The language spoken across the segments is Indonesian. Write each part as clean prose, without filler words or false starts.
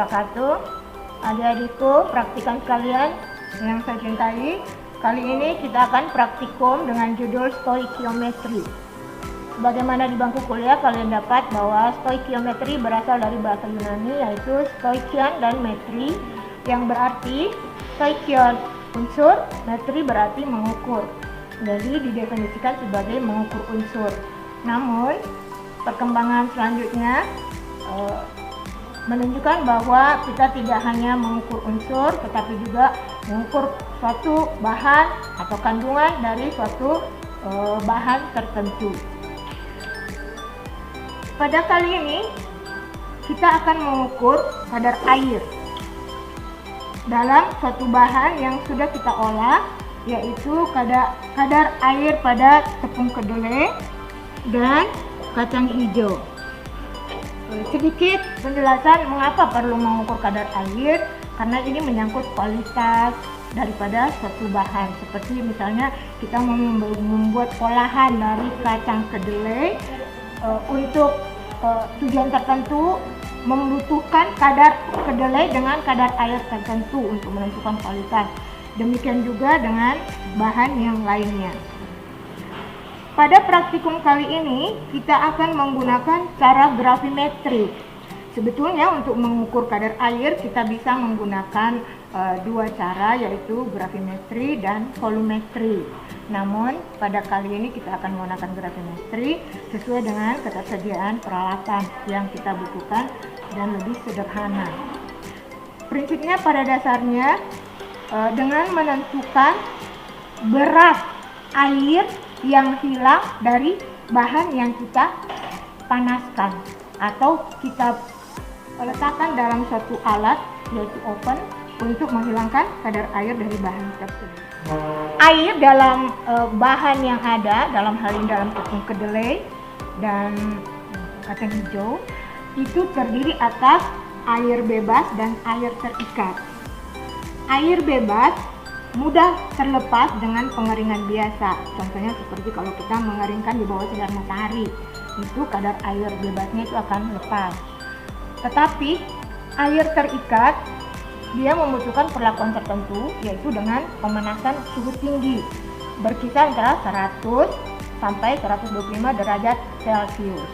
wabarakatuh. Adik-adikku, praktikan sekalian yang saya cintai. Kali ini kita akan praktikum dengan judul stoikiometri. Sebagaimana di bangku kuliah kalian dapat bahwa stoikiometri berasal dari bahasa Yunani yaitu stoikion dan metri, yang berarti stoikion unsur, metri berarti mengukur. Jadi didefinisikan sebagai mengukur unsur. Namun perkembangan selanjutnya menunjukkan bahwa kita tidak hanya mengukur unsur, tetapi juga mengukur suatu bahan atau kandungan dari suatu bahan tertentu. Pada kali ini kita akan mengukur kadar air dalam suatu bahan yang sudah kita olah, yaitu kadar air pada tepung kedelai dan kacang hijau. Sedikit penjelasan mengapa perlu mengukur kadar air, karena ini menyangkut kualitas daripada suatu bahan. Seperti misalnya kita membuat olahan dari kacang kedelai untuk tujuan tertentu, membutuhkan kadar kedelai dengan kadar air tertentu untuk menentukan kualitas. Demikian juga dengan bahan yang lainnya. Pada praktikum kali ini kita akan menggunakan cara gravimetri. Sebetulnya untuk mengukur kadar air kita bisa menggunakan dua cara, yaitu gravimetri dan volumetri. Namun pada kali ini kita akan menggunakan gravimetri sesuai dengan ketersediaan peralatan yang kita butuhkan dan lebih sederhana. Prinsipnya pada dasarnya dengan menentukan berat air yang hilang dari bahan yang kita panaskan atau kita letakkan dalam suatu alat yaitu oven untuk menghilangkan kadar air dari bahan tersebut. Air dalam bahan yang ada, dalam hal ini dalam tepung kedelai dan kacang hijau, itu terdiri atas air bebas dan air terikat. Air bebas mudah terlepas dengan pengeringan biasa. Contohnya seperti kalau kita mengeringkan di bawah sinar matahari, itu kadar air bebasnya itu akan lepas. Tetapi air terikat dia membutuhkan perlakuan tertentu, yaitu dengan pemanasan suhu tinggi berkisar antara 100 sampai 125 derajat Celcius.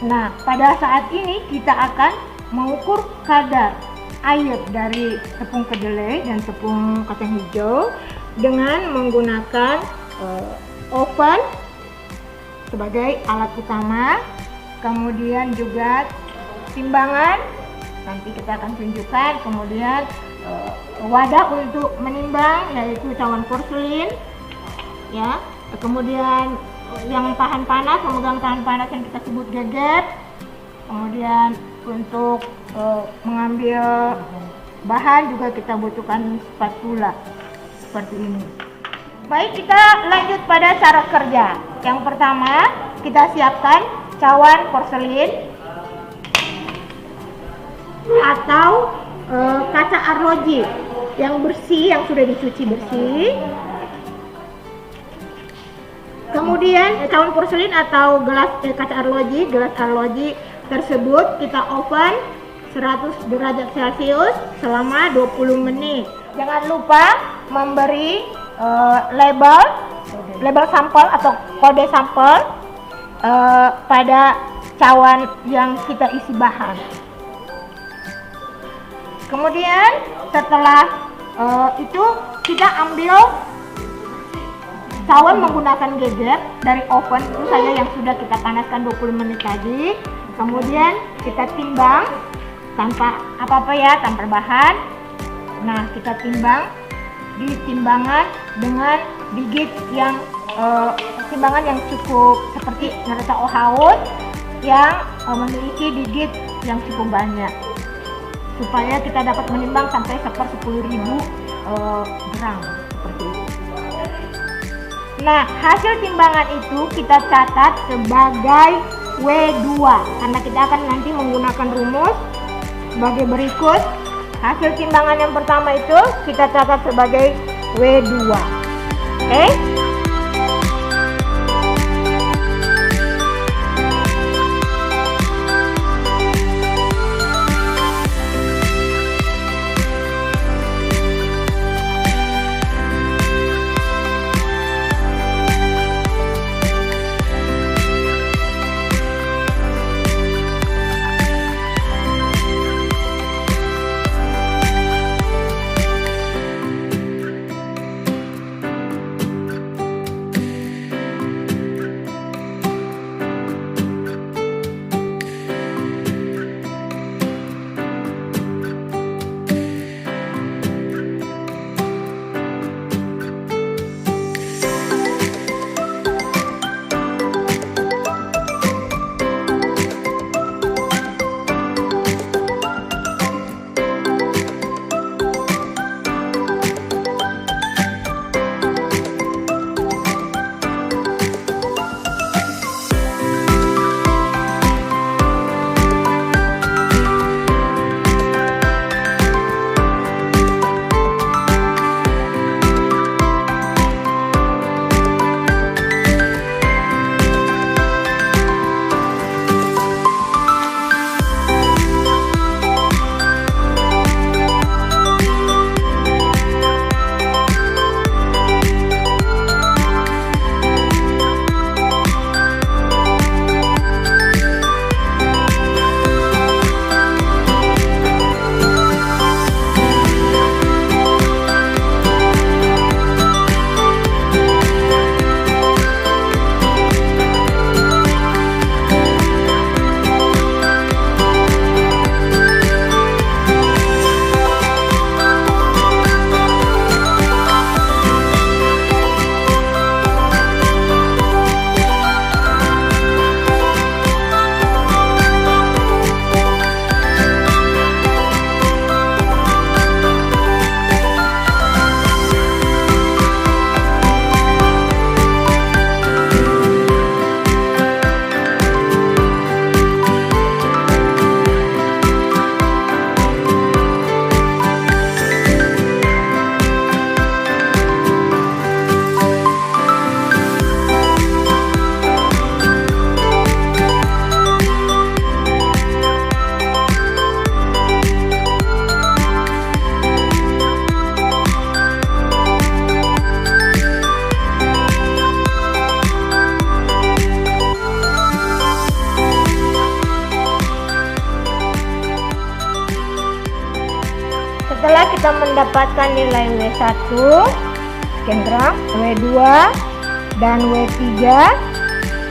Nah, pada saat ini kita akan mengukur kadar air dari tepung kedelai dan tepung kacang hijau dengan menggunakan oven sebagai alat utama, kemudian juga timbangan, nanti kita akan tunjukkan, kemudian wadah untuk menimbang yaitu cawan porselin, ya, kemudian yang tahan panas, memegang tahan panas yang kita sebut geger, kemudian untuk mengambil bahan juga kita butuhkan spatula seperti ini. Baik, kita lanjut pada cara kerja. Yang pertama kita siapkan cawan porselin atau kaca arloji yang bersih, yang sudah dicuci bersih. Kemudian cawan porselin atau kaca arloji, gelas arloji tersebut kita oven 100 derajat Celcius selama 20 menit. Jangan lupa memberi label sampel atau kode sampel pada cawan yang kita isi bahan. Kemudian setelah itu kita ambil cawan menggunakan geger dari oven itu saya yang sudah kita panaskan 20 menit tadi. Kemudian kita timbang tanpa apa-apa ya, tanpa bahan. Nah, kita timbang di timbangan dengan digit yang timbangan yang cukup seperti ngerasa ohaun yang memiliki digit yang cukup banyak, supaya kita dapat menimbang sampai 10.000 gram seperti itu. Nah, hasil timbangan itu kita catat sebagai W2 karena kita akan nanti menggunakan rumus sebagai berikut. Hasil timbangan yang pertama itu kita catat sebagai W2. Oke? Setelah kita mendapatkan nilai W1 sekian gram, W2 dan W3,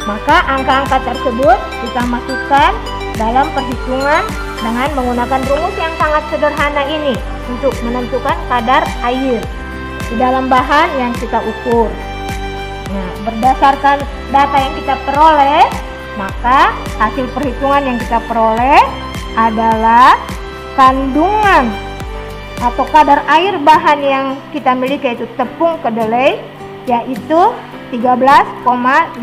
maka angka-angka tersebut kita masukkan dalam perhitungan dengan menggunakan rumus yang sangat sederhana ini untuk menentukan kadar air di dalam bahan yang kita ukur. Nah, berdasarkan data yang kita peroleh, maka hasil perhitungan yang kita peroleh adalah kandungan atau kadar air bahan yang kita miliki, yaitu tepung kedelai, yaitu 13,57%.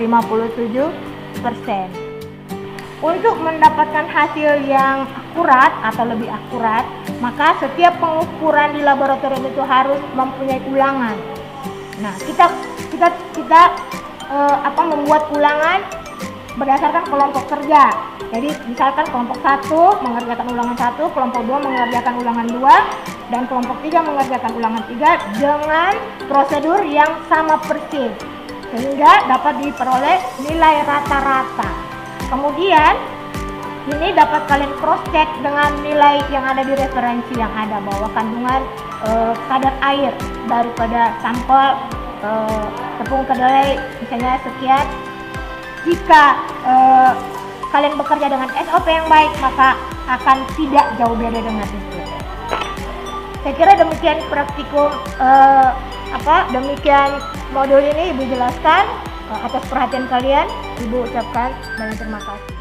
Untuk mendapatkan hasil yang akurat atau lebih akurat, maka setiap pengukuran di laboratorium itu harus mempunyai ulangan. Nah, kita membuat ulangan berdasarkan kelompok kerja. Jadi misalkan kelompok 1 mengerjakan ulangan 1, kelompok 2 mengerjakan ulangan 2, dan kelompok 3 mengerjakan ulangan 3 dengan prosedur yang sama persis, sehingga dapat diperoleh nilai rata-rata. Kemudian ini dapat kalian cross check dengan nilai yang ada di referensi yang ada, bahwa kandungan kadar air daripada sampel tepung kedelai misalnya sekian. Jika kalian bekerja dengan SOP yang baik, maka akan tidak jauh beda dengan itu. Saya kira demikian praktikum demikian modul ini Ibu jelaskan. Atas perhatian kalian, Ibu ucapkan banyak terima kasih.